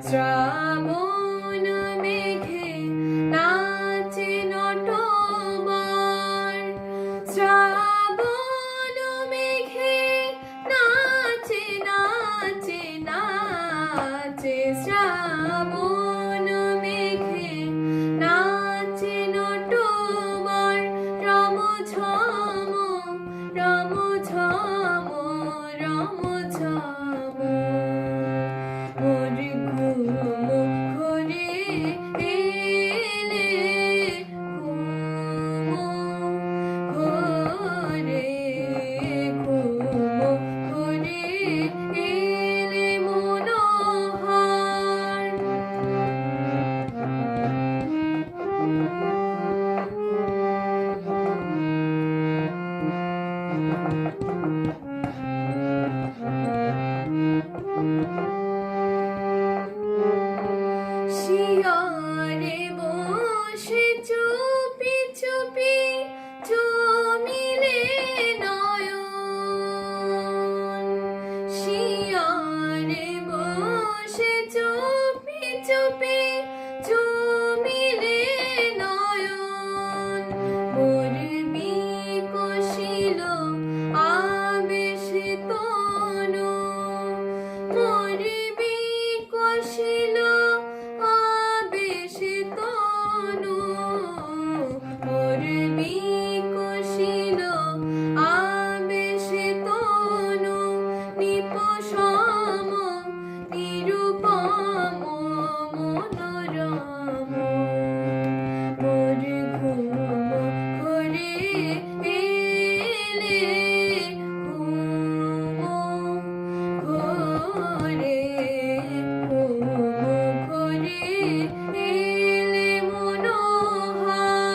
শ্রাবণ মেঘে নাচে নটবর, শ্রাবণ মেঘে নাচে নাচে নাচে, শ্রাবণ মেঘে নাচে নটবর, রমঝম রমঝম রমঝম। শিয়রে বসে চুপি চুপি জমিলে নয়ন, শিয়রে বসে চুপি চুপি জমিলে নয়ন। পূর্বী কষিল আবেশে তনু, পূর্বী কষিল আবেশে তনু, পূর্বী কষিল আবেশে তনু। নিপসম নিরুপম মনোরম, মোর ঘুম ঘরে এলে ঘুম ঘরে, ঘুম ঘরে এলে মনোহর।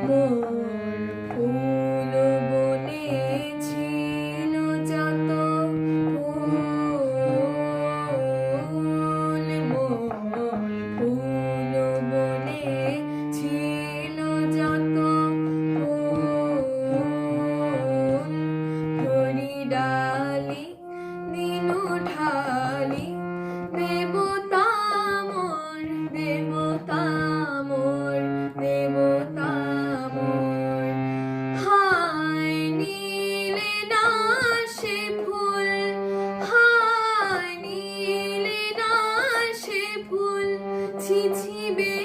মোর ফুল বনে ছিল যত ফুল, মোর ফুল বনে ছিল যত ফুল। ধরি ডালি দিনু ঢালি, দেবতা মোর দেবতা মোর দেবতা মোর। হায় নীলে না সে ফুল, হায় নীলে না সে ফুল, ছিছিবে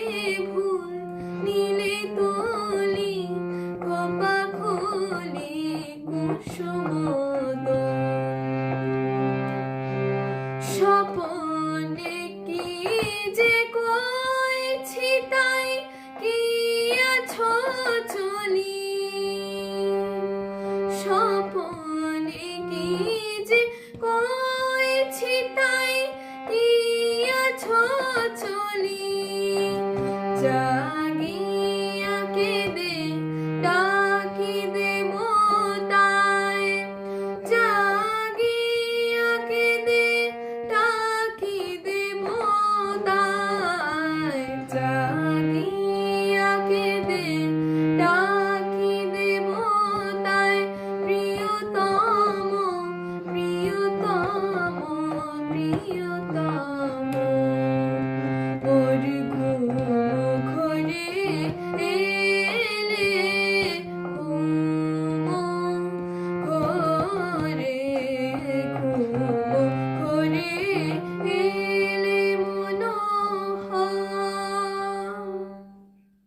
ভুল নীলে তুলি খোপা খুলি কুসুম। স্বপনে কি যে কইছি তাই কি আছো চলি, স্বপনে কি যে কইছি তাই কি আছো চলি।